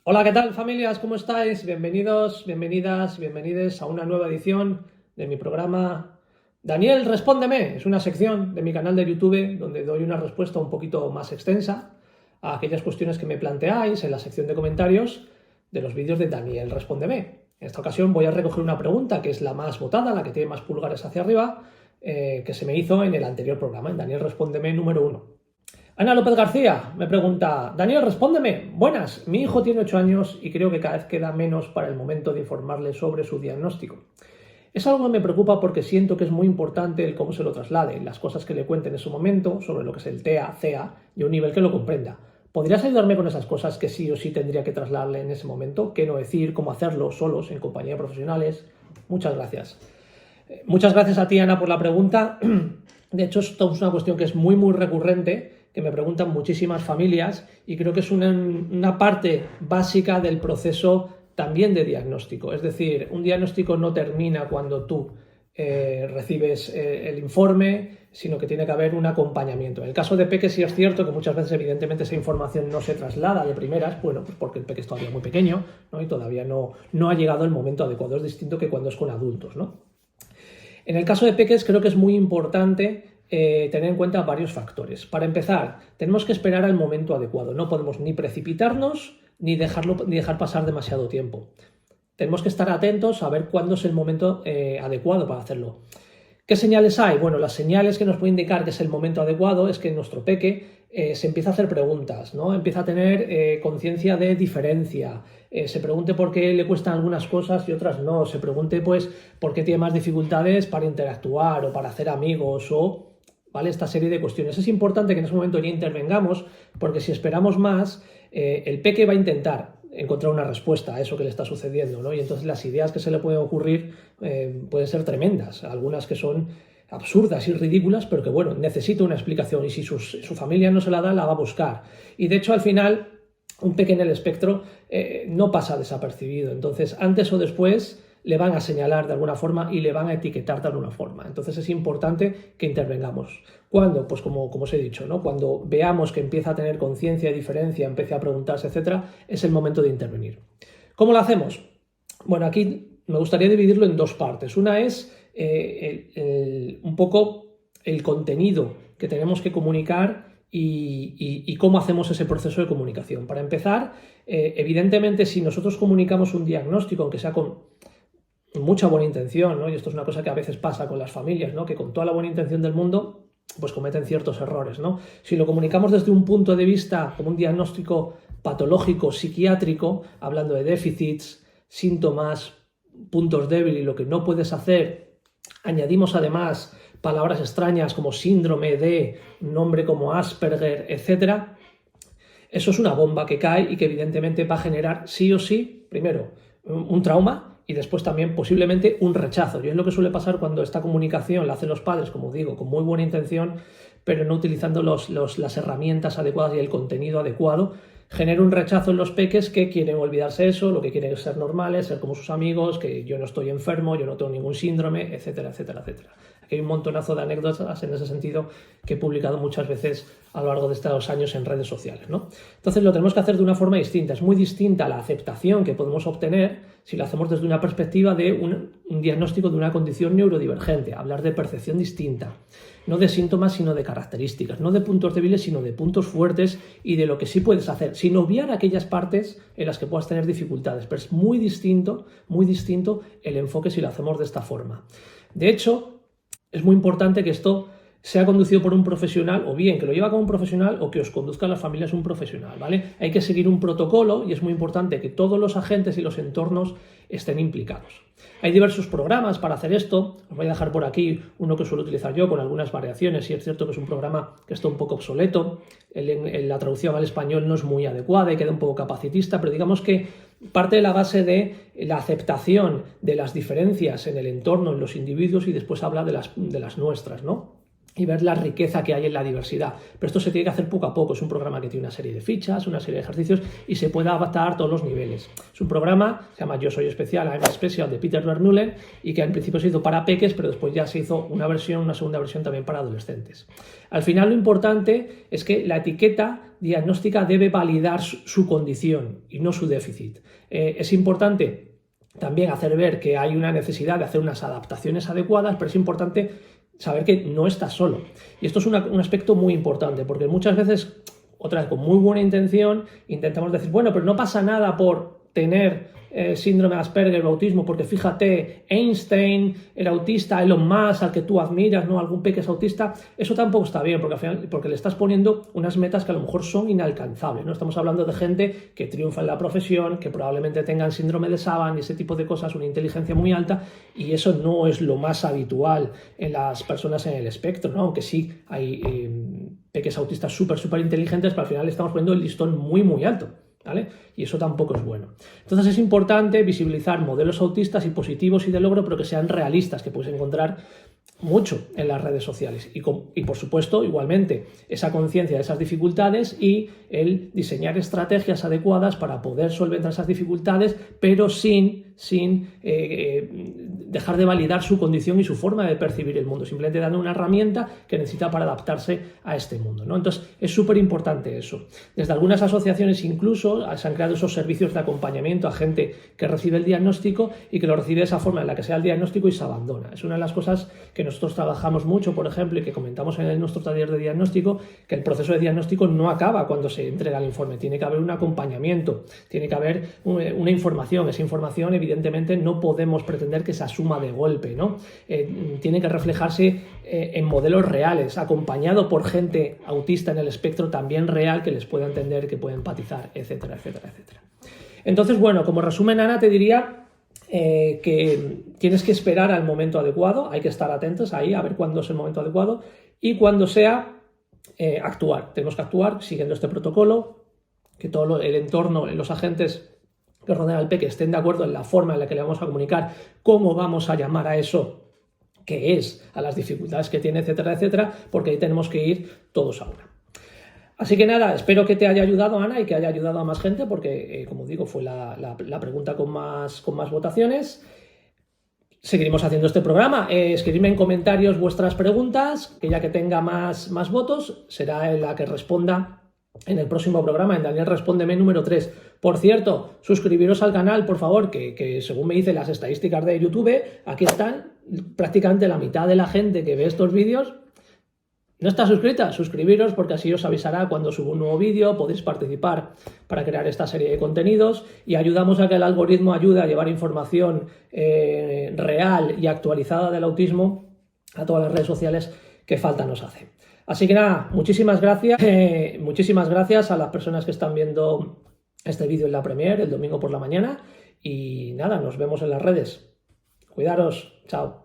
Hola, ¿qué tal, familias? ¿Cómo estáis? Bienvenidos, bienvenidas, bienvenides a una nueva edición de mi programa Daniel, Respóndeme. Es una sección de mi canal de YouTube donde doy una respuesta un poquito más extensa a aquellas cuestiones que me planteáis en la sección de comentarios de los vídeos de Daniel, Respóndeme. En esta ocasión voy a recoger una pregunta que es la más votada, la que tiene más pulgares hacia arriba, que se me hizo en el anterior programa, en Daniel, Respóndeme número 1. Ana López García me pregunta: Daniel, respóndeme. Buenas, mi hijo tiene 8 años y creo que cada vez queda menos para el momento de informarle sobre su diagnóstico. Es algo que me preocupa porque siento que es muy importante el cómo se lo traslade, las cosas que le cuente en ese momento sobre lo que es el TEA, CEA y un nivel que lo comprenda. ¿Podrías ayudarme con esas cosas que sí o sí tendría que trasladarle en ese momento? ¿Qué no decir? ¿Cómo hacerlo solos, en compañía de profesionales? Muchas gracias. Muchas gracias a ti, Ana, por la pregunta. De hecho, esto es una cuestión que es muy recurrente, que me preguntan muchísimas familias y creo que es una parte básica del proceso también de diagnóstico. Es decir, un diagnóstico no termina cuando tú recibes el informe, sino que tiene que haber un acompañamiento. En el caso de Peque sí es cierto que muchas veces evidentemente esa información no se traslada de primeras, bueno, pues porque el Peque es todavía muy pequeño, ¿no? Y todavía no ha llegado el momento adecuado. Es distinto que cuando es con adultos, ¿no? En el caso de Peques creo que es muy importante tener en cuenta varios factores. Para empezar, tenemos que esperar al momento adecuado. No podemos ni precipitarnos ni dejar pasar demasiado tiempo. Tenemos que estar atentos a ver cuándo es el momento adecuado para hacerlo. ¿Qué señales hay? Bueno, las señales que nos pueden indicar que es el momento adecuado es que nuestro peque se empieza a hacer preguntas, ¿no? Empieza a tener conciencia de diferencia, se pregunte por qué le cuestan algunas cosas y otras no, se pregunte pues por qué tiene más dificultades para interactuar o para hacer amigos o... ¿Vale? Esta serie de cuestiones. Es importante que en ese momento ya intervengamos, porque si esperamos más, el peque va a intentar encontrar una respuesta a eso que le está sucediendo, ¿no? Y entonces las ideas que se le pueden ocurrir pueden ser tremendas, algunas que son absurdas y ridículas, pero que, bueno, necesita una explicación y si su familia no se la da, la va a buscar. Y de hecho, al final, un peque en el espectro no pasa desapercibido. Entonces, antes o después le van a señalar de alguna forma y le van a etiquetar de alguna forma. Entonces es importante que intervengamos. ¿Cuándo? Pues como os he dicho, ¿no? Cuando veamos que empieza a tener conciencia de diferencia, empiece a preguntarse, etcétera, es el momento de intervenir. ¿Cómo lo hacemos? Bueno, aquí me gustaría dividirlo en dos partes. Una es un poco el contenido que tenemos que comunicar y cómo hacemos ese proceso de comunicación. Para empezar, evidentemente, si nosotros comunicamos un diagnóstico, aunque sea con mucha buena intención, ¿no? Y esto es una cosa que a veces pasa con las familias, ¿no? Que con toda la buena intención del mundo pues cometen ciertos errores, ¿no? Si lo comunicamos desde un punto de vista como un diagnóstico patológico, psiquiátrico, hablando de déficits, síntomas, puntos débiles y lo que no puedes hacer, añadimos además palabras extrañas como síndrome de, nombre como Asperger, etc. Eso es una bomba que cae y que evidentemente va a generar sí o sí, primero, un trauma, y después también posiblemente un rechazo. Y es lo que suele pasar cuando esta comunicación la hacen los padres, como digo, con muy buena intención, pero no utilizando las herramientas adecuadas y el contenido adecuado, genera un rechazo en los peques que quieren olvidarse de eso, lo que quieren es ser normales, ser como sus amigos, que yo no estoy enfermo, yo no tengo ningún síndrome, etcétera, etcétera, etcétera. Aquí hay un montonazo de anécdotas en ese sentido que he publicado muchas veces a lo largo de estos años en redes sociales, ¿no? Entonces lo tenemos que hacer de una forma distinta. Es muy distinta la aceptación que podemos obtener si lo hacemos desde una perspectiva de un diagnóstico de una condición neurodivergente, hablar de percepción distinta, no de síntomas sino de características, no de puntos débiles sino de puntos fuertes y de lo que sí puedes hacer, sin obviar aquellas partes en las que puedas tener dificultades, pero es muy distinto el enfoque si lo hacemos de esta forma. De hecho, es muy importante que esto sea conducido por un profesional, o bien que lo lleva como un profesional o que os conduzca a las familias un profesional, ¿vale? Hay que seguir un protocolo y es muy importante que todos los agentes y los entornos estén implicados. Hay diversos programas para hacer esto. Os voy a dejar por aquí uno que suelo utilizar yo con algunas variaciones, y es cierto que es un programa que está un poco obsoleto, la traducción al español no es muy adecuada y queda un poco capacitista, pero digamos que parte de la base de la aceptación de las diferencias en el entorno, en los individuos, y después habla de las nuestras, ¿no? y ver la riqueza que hay en la diversidad. Pero esto se tiene que hacer poco a poco. Es un programa que tiene una serie de fichas, una serie de ejercicios y se puede adaptar a todos los niveles. Es un programa, se llama Yo Soy Especial, I'm Special, de Peter Bernullen, y que al principio se hizo para peques, pero después ya se hizo una segunda versión también para adolescentes. Al final lo importante es que la etiqueta diagnóstica debe validar su condición y no su déficit. Es importante también hacer ver que hay una necesidad de hacer unas adaptaciones adecuadas, pero es importante saber que no estás solo. Y esto es un aspecto muy importante, porque muchas veces, otra vez con muy buena intención, intentamos decir, bueno, pero no pasa nada por tener síndrome de Asperger o autismo, porque fíjate, Einstein era autista, Elon Musk, al que tú admiras, ¿no? Algún peque es autista. Eso tampoco está bien, porque al final, porque le estás poniendo unas metas que a lo mejor son inalcanzables, ¿no? Estamos hablando de gente que triunfa en la profesión, que probablemente tengan síndrome de Savant y ese tipo de cosas, una inteligencia muy alta, y eso no es lo más habitual en las personas en el espectro, ¿no? Aunque sí hay peques autistas súper inteligentes, pero al final le estamos poniendo el listón muy alto, ¿vale? Y eso tampoco es bueno. Entonces es importante visibilizar modelos autistas y positivos y de logro, pero que sean realistas, que puedes encontrar mucho en las redes sociales. Y por supuesto, igualmente, esa conciencia de esas dificultades y el diseñar estrategias adecuadas para poder solventar esas dificultades, pero sin dejar de validar su condición y su forma de percibir el mundo, simplemente dando una herramienta que necesita para adaptarse a este mundo, ¿no? Entonces es súper importante eso. Desde algunas asociaciones incluso se han creado esos servicios de acompañamiento a gente que recibe el diagnóstico y que lo recibe de esa forma en la que sea el diagnóstico y se abandona. Es una de las cosas que nosotros trabajamos mucho, por ejemplo, y que comentamos en nuestro taller de diagnóstico, que el proceso de diagnóstico no acaba cuando se entrega el informe, tiene que haber un acompañamiento, tiene que haber una información. Esa información evidentemente no podemos pretender que se asuma de golpe, ¿no? Tiene que reflejarse en modelos reales, acompañado por gente autista en el espectro también real que les pueda entender, que pueda empatizar, etcétera. Entonces, bueno, como resumen, Ana, te diría que tienes que esperar al momento adecuado, hay que estar atentos ahí a ver cuándo es el momento adecuado y cuando sea actuar. Tenemos que actuar siguiendo este protocolo, que todo el entorno, los agentes que rodean al peque estén de acuerdo en la forma en la que le vamos a comunicar, cómo vamos a llamar a eso que es, a las dificultades que tiene, etcétera, porque ahí tenemos que ir todos a una. Así que nada, espero que te haya ayudado, Ana, y que haya ayudado a más gente, porque, como digo, fue la pregunta con más votaciones. Seguiremos haciendo este programa. Escribidme en comentarios vuestras preguntas, que ya que tenga más votos, será en la que responda en el próximo programa, en Daniel Respóndeme número 3. Por cierto, suscribiros al canal, por favor, que según me dicen las estadísticas de YouTube, aquí están prácticamente la mitad de la gente que ve estos vídeos no está suscrita. Suscribiros porque así os avisará cuando subo un nuevo vídeo, podéis participar para crear esta serie de contenidos y ayudamos a que el algoritmo ayude a llevar información real y actualizada del autismo a todas las redes sociales que falta nos hace. Así que nada, muchísimas gracias a las personas que están viendo este vídeo en la Premiere el domingo por la mañana y nada, nos vemos en las redes. Cuidaros, chao.